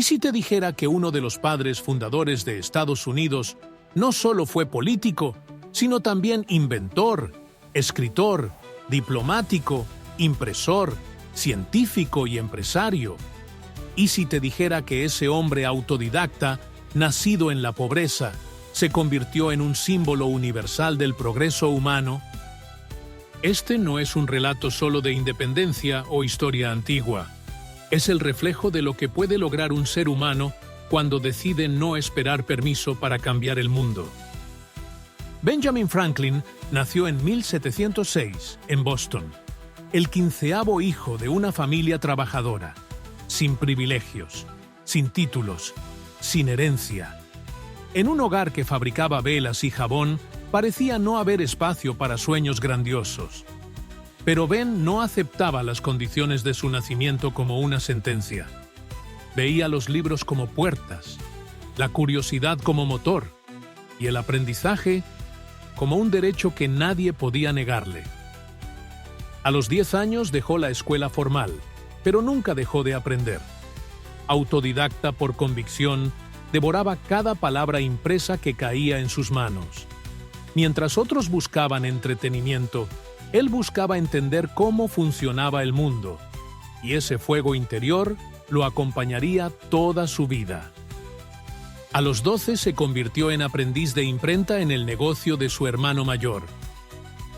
¿Y si te dijera que uno de los padres fundadores de Estados Unidos no solo fue político, sino también inventor, escritor, diplomático, impresor, científico y empresario? ¿Y si te dijera que ese hombre autodidacta, nacido en la pobreza, se convirtió en un símbolo universal del progreso humano? Este no es un relato solo de independencia o historia antigua. Es el reflejo de lo que puede lograr un ser humano cuando decide no esperar permiso para cambiar el mundo. Benjamin Franklin nació en 1706, en Boston, el 15º hijo de una familia trabajadora, sin privilegios, sin títulos, sin herencia. En un hogar que fabricaba velas y jabón, parecía no haber espacio para sueños grandiosos. Pero Ben no aceptaba las condiciones de su nacimiento como una sentencia. Veía los libros como puertas, la curiosidad como motor y el aprendizaje como un derecho que nadie podía negarle. A los 10 años dejó la escuela formal, pero nunca dejó de aprender. Autodidacta por convicción, devoraba cada palabra impresa que caía en sus manos. Mientras otros buscaban entretenimiento, él buscaba entender cómo funcionaba el mundo, y ese fuego interior lo acompañaría toda su vida. A los 12 se convirtió en aprendiz de imprenta en el negocio de su hermano mayor.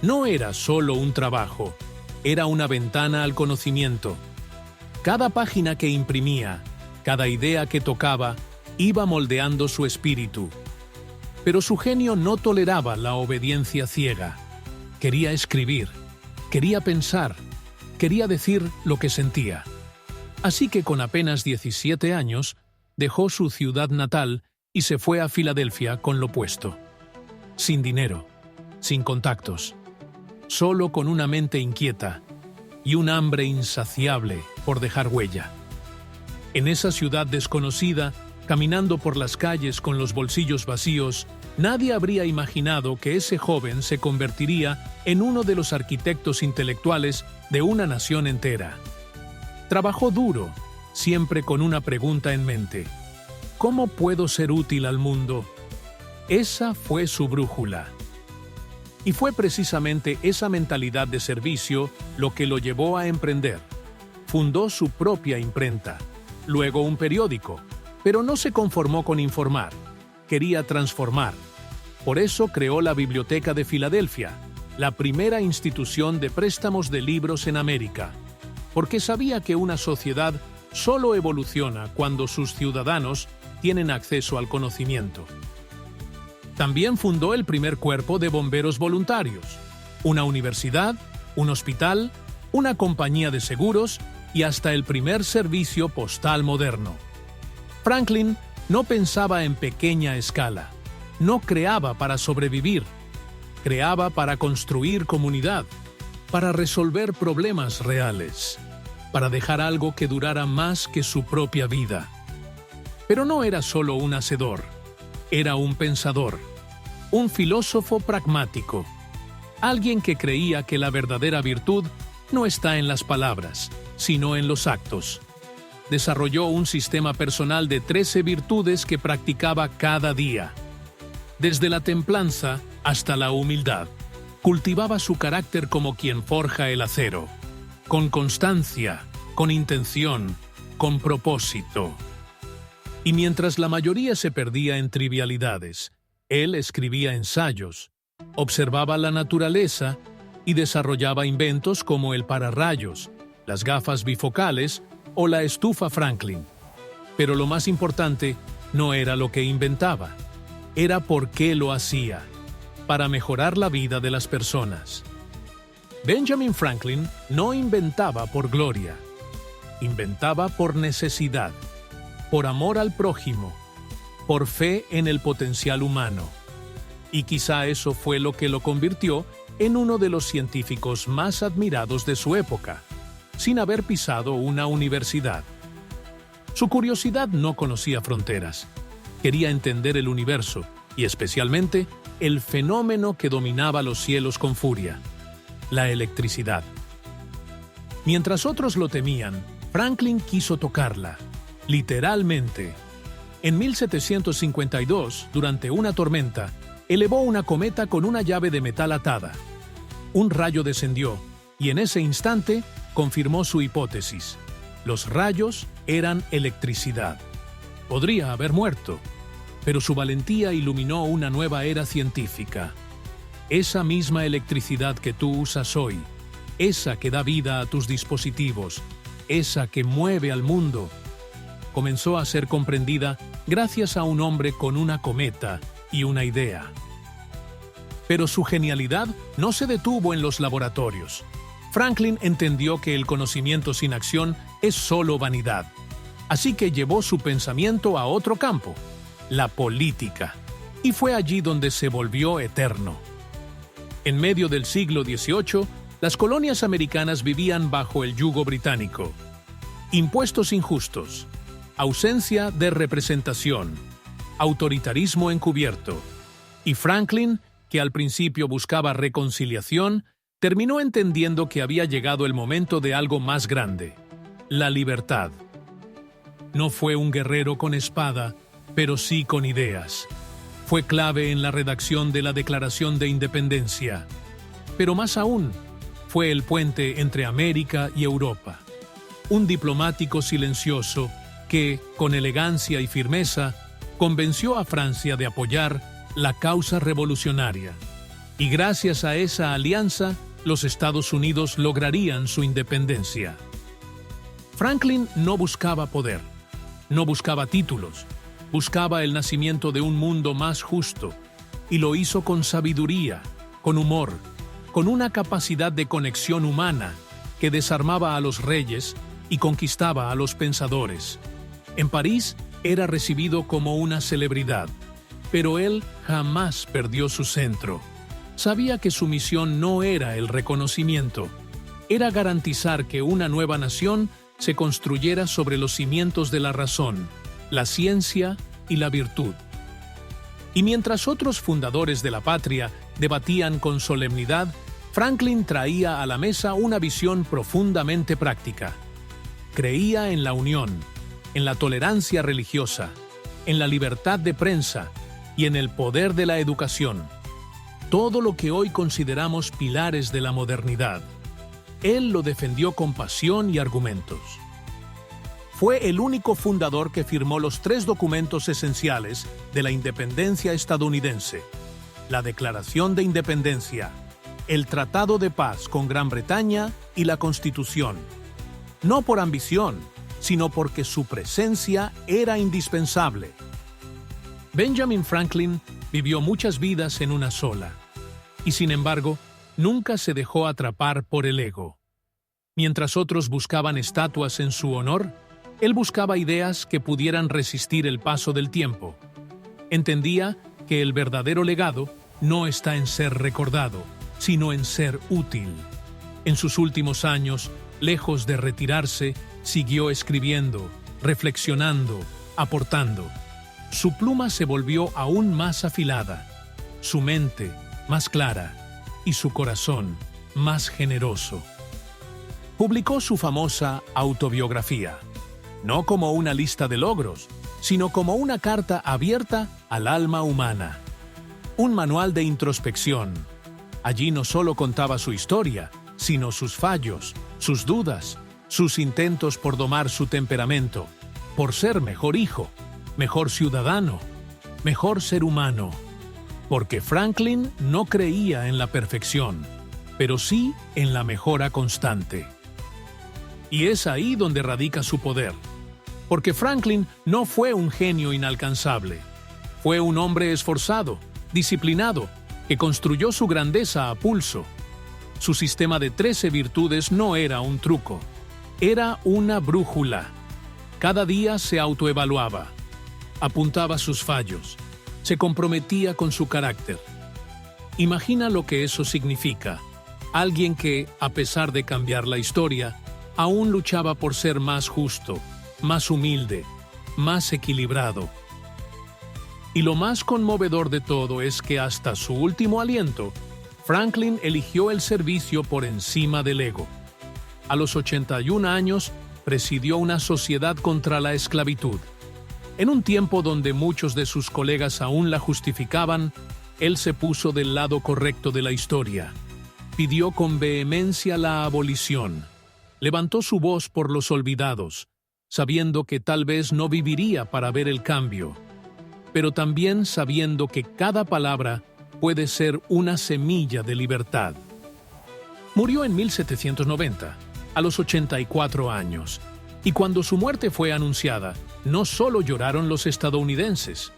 No era solo un trabajo, era una ventana al conocimiento. Cada página que imprimía, cada idea que tocaba, iba moldeando su espíritu. Pero su genio no toleraba la obediencia ciega. Quería escribir, quería pensar, quería decir lo que sentía. Así que con apenas 17 años, dejó su ciudad natal y se fue a Filadelfia con lo puesto. Sin dinero, sin contactos, solo con una mente inquieta y un hambre insaciable por dejar huella. En esa ciudad desconocida, caminando por las calles con los bolsillos vacíos, nadie habría imaginado que ese joven se convertiría en uno de los arquitectos intelectuales de una nación entera. Trabajó duro, siempre con una pregunta en mente: ¿cómo puedo ser útil al mundo? Esa fue su brújula. Y fue precisamente esa mentalidad de servicio lo que lo llevó a emprender. Fundó su propia imprenta, luego un periódico, pero no se conformó con informar, quería transformar. Por eso creó la Biblioteca de Filadelfia, la primera institución de préstamos de libros en América, porque sabía que una sociedad solo evoluciona cuando sus ciudadanos tienen acceso al conocimiento. También fundó el primer cuerpo de bomberos voluntarios, una universidad, un hospital, una compañía de seguros y hasta el primer servicio postal moderno. Franklin no pensaba en pequeña escala, no creaba para sobrevivir, creaba para construir comunidad, para resolver problemas reales, para dejar algo que durara más que su propia vida. Pero no era solo un hacedor, era un pensador, un filósofo pragmático, alguien que creía que la verdadera virtud no está en las palabras, sino en los actos. Desarrolló un sistema personal de 13 virtudes que practicaba cada día. Desde la templanza hasta la humildad, cultivaba su carácter como quien forja el acero, con constancia, con intención, con propósito. Y mientras la mayoría se perdía en trivialidades, él escribía ensayos, observaba la naturaleza y desarrollaba inventos como el pararrayos, las gafas bifocales o la estufa Franklin. Pero lo más importante no era lo que inventaba, era por qué lo hacía, para mejorar la vida de las personas. Benjamin Franklin no inventaba por gloria, inventaba por necesidad, por amor al prójimo, por fe en el potencial humano. Y quizá eso fue lo que lo convirtió en uno de los científicos más admirados de su época, sin haber pisado una universidad. Su curiosidad no conocía fronteras. Quería entender el universo y especialmente el fenómeno que dominaba los cielos con furia: la electricidad. Mientras otros lo temían, Franklin quiso tocarla, literalmente. En 1752, durante una tormenta, elevó una cometa con una llave de metal atada. Un rayo descendió y en ese instante confirmó su hipótesis. Los rayos eran electricidad. Podría haber muerto, pero su valentía iluminó una nueva era científica. Esa misma electricidad que tú usas hoy, esa que da vida a tus dispositivos, esa que mueve al mundo, comenzó a ser comprendida gracias a un hombre con una cometa y una idea. Pero su genialidad no se detuvo en los laboratorios. Franklin entendió que el conocimiento sin acción es solo vanidad. Así que llevó su pensamiento a otro campo, la política, y fue allí donde se volvió eterno. En medio del siglo XVIII, las colonias americanas vivían bajo el yugo británico. Impuestos injustos, ausencia de representación, autoritarismo encubierto. Y Franklin, que al principio buscaba reconciliación, terminó entendiendo que había llegado el momento de algo más grande, la libertad. No fue un guerrero con espada, pero sí con ideas. Fue clave en la redacción de la Declaración de Independencia. Pero más aún, fue el puente entre América y Europa. Un diplomático silencioso que, con elegancia y firmeza, convenció a Francia de apoyar la causa revolucionaria. Y gracias a esa alianza, los Estados Unidos lograrían su independencia. Franklin no buscaba poder, no buscaba títulos, buscaba el nacimiento de un mundo más justo, y lo hizo con sabiduría, con humor, con una capacidad de conexión humana que desarmaba a los reyes y conquistaba a los pensadores. En París era recibido como una celebridad, pero él jamás perdió su centro. Sabía que su misión no era el reconocimiento, era garantizar que una nueva nación se construyera sobre los cimientos de la razón, la ciencia y la virtud. Y mientras otros fundadores de la patria debatían con solemnidad, Franklin traía a la mesa una visión profundamente práctica. Creía en la unión, en la tolerancia religiosa, en la libertad de prensa y en el poder de la educación. Todo lo que hoy consideramos pilares de la modernidad. Él lo defendió con pasión y argumentos. Fue el único fundador que firmó los 3 documentos esenciales de la independencia estadounidense: la Declaración de Independencia, el Tratado de Paz con Gran Bretaña y la Constitución. No por ambición, sino porque su presencia era indispensable. Benjamin Franklin vivió muchas vidas en una sola, y sin embargo, nunca se dejó atrapar por el ego. Mientras otros buscaban estatuas en su honor, él buscaba ideas que pudieran resistir el paso del tiempo. Entendía que el verdadero legado no está en ser recordado, sino en ser útil. En sus últimos años, lejos de retirarse, siguió escribiendo, reflexionando, aportando. Su pluma se volvió aún más afilada, su mente más clara y su corazón más generoso. Publicó su famosa autobiografía, no como una lista de logros, sino como una carta abierta al alma humana. Un manual de introspección. Allí no solo contaba su historia, sino sus fallos, sus dudas, sus intentos por domar su temperamento, por ser mejor hijo, mejor ciudadano, mejor ser humano. Porque Franklin no creía en la perfección, pero sí en la mejora constante. Y es ahí donde radica su poder. Porque Franklin no fue un genio inalcanzable. Fue un hombre esforzado, disciplinado, que construyó su grandeza a pulso. Su sistema de 13 virtudes no era un truco, era una brújula. Cada día se autoevaluaba, apuntaba sus fallos, se comprometía con su carácter. Imagina lo que eso significa. Alguien que, a pesar de cambiar la historia, aún luchaba por ser más justo, más humilde, más equilibrado. Y lo más conmovedor de todo es que hasta su último aliento, Franklin eligió el servicio por encima del ego. A los 81 años, presidió una sociedad contra la esclavitud. En un tiempo donde muchos de sus colegas aún la justificaban, él se puso del lado correcto de la historia. Pidió con vehemencia la abolición. Levantó su voz por los olvidados, sabiendo que tal vez no viviría para ver el cambio, pero también sabiendo que cada palabra puede ser una semilla de libertad. Murió en 1790, a los 84 años, y cuando su muerte fue anunciada, no solo lloraron los estadounidenses.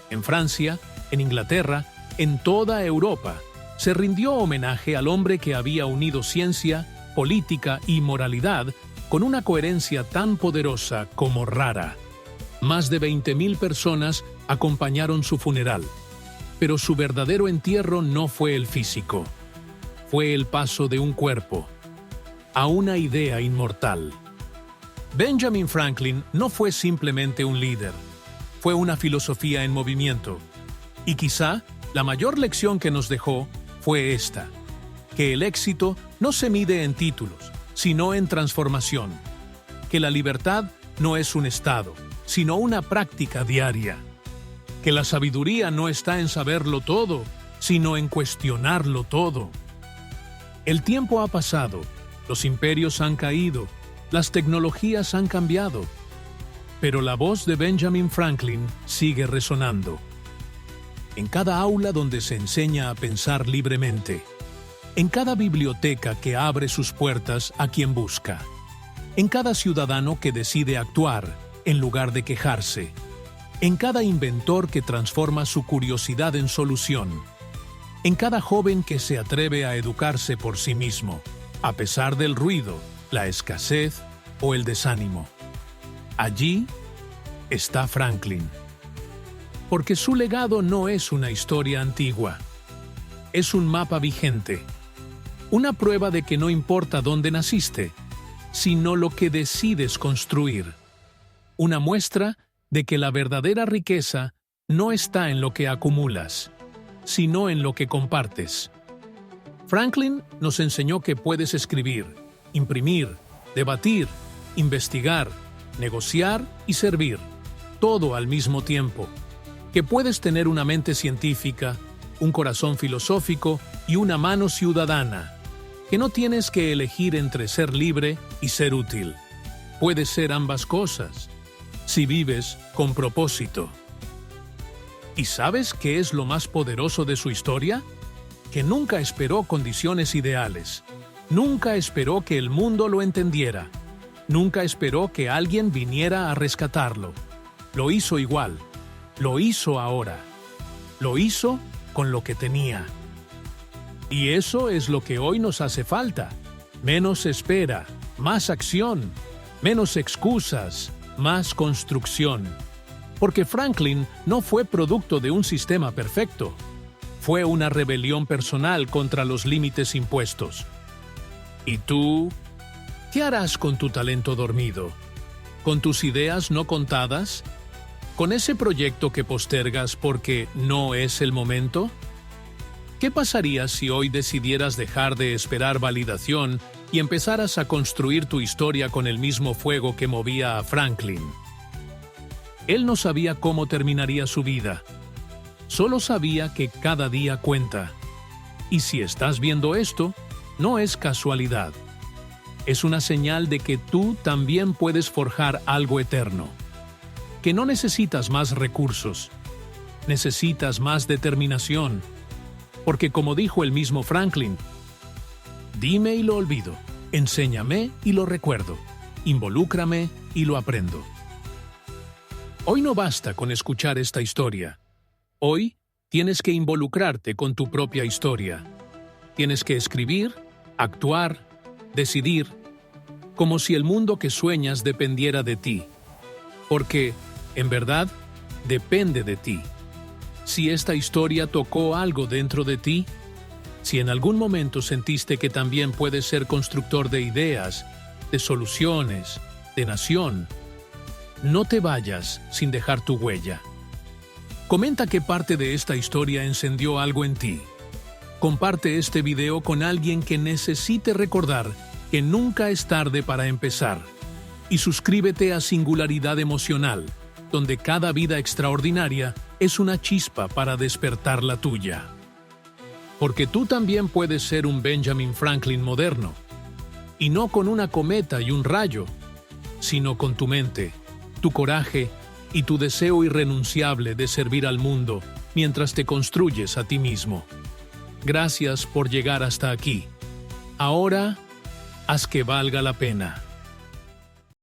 En Francia, en Inglaterra, en toda Europa, se rindió homenaje al hombre que había unido ciencia, política y moralidad con una coherencia tan poderosa como rara. Más de 20.000 personas acompañaron su funeral, pero su verdadero entierro no fue el físico. Fue el paso de un cuerpo a una idea inmortal. Benjamin Franklin no fue simplemente un líder, fue una filosofía en movimiento. Y quizá la mayor lección que nos dejó fue esta: que el éxito no se mide en títulos, sino en transformación. Que la libertad no es un estado, sino una práctica diaria. Que la sabiduría no está en saberlo todo, sino en cuestionarlo todo. El tiempo ha pasado, los imperios han caído, las tecnologías han cambiado, pero la voz de Benjamin Franklin sigue resonando. En cada aula donde se enseña a pensar libremente, en cada biblioteca que abre sus puertas a quien busca, en cada ciudadano que decide actuar en lugar de quejarse, en cada inventor que transforma su curiosidad en solución, en cada joven que se atreve a educarse por sí mismo, a pesar del ruido, la escasez o el desánimo. Allí está Franklin. Porque su legado no es una historia antigua, es un mapa vigente, una prueba de que no importa dónde naciste, sino lo que decides construir. Una muestra de que la verdadera riqueza no está en lo que acumulas, sino en lo que compartes. Franklin nos enseñó que puedes escribir, imprimir, debatir, investigar, negociar y servir, todo al mismo tiempo. Que puedes tener una mente científica, un corazón filosófico y una mano ciudadana. Que no tienes que elegir entre ser libre y ser útil. Puedes ser ambas cosas, si vives con propósito. ¿Y sabes qué es lo más poderoso de su historia? Que nunca esperó condiciones ideales. Nunca esperó que el mundo lo entendiera. Nunca esperó que alguien viniera a rescatarlo. Lo hizo igual. Lo hizo ahora. Lo hizo con lo que tenía. Y eso es lo que hoy nos hace falta. Menos espera, más acción, menos excusas, más construcción. Porque Franklin no fue producto de un sistema perfecto. Fue una rebelión personal contra los límites impuestos. ¿Y tú? ¿Qué harás con tu talento dormido? ¿Con tus ideas no contadas? ¿Con ese proyecto que postergas porque no es el momento? ¿Qué pasaría si hoy decidieras dejar de esperar validación y empezaras a construir tu historia con el mismo fuego que movía a Franklin? Él no sabía cómo terminaría su vida. Solo sabía que cada día cuenta. Y si estás viendo esto, no es casualidad. Es una señal de que tú también puedes forjar algo eterno. Que no necesitas más recursos. Necesitas más determinación. Porque como dijo el mismo Franklin, dime y lo olvido, enséñame y lo recuerdo, involúcrame y lo aprendo. Hoy no basta con escuchar esta historia. Hoy tienes que involucrarte con tu propia historia. Tienes que escribir, actuar, decidir, como si el mundo que sueñas dependiera de ti. Porque, en verdad, depende de ti. Si esta historia tocó algo dentro de ti, si en algún momento sentiste que también puedes ser constructor de ideas, de soluciones, de nación, no te vayas sin dejar tu huella. Comenta qué parte de esta historia encendió algo en ti. Comparte este video con alguien que necesite recordar que nunca es tarde para empezar. Y suscríbete a Singularidad Emocional, donde cada vida extraordinaria es una chispa para despertar la tuya. Porque tú también puedes ser un Benjamin Franklin moderno, y no con una cometa y un rayo, sino con tu mente, tu coraje y tu deseo irrenunciable de servir al mundo mientras te construyes a ti mismo. Gracias por llegar hasta aquí. Ahora, haz que valga la pena.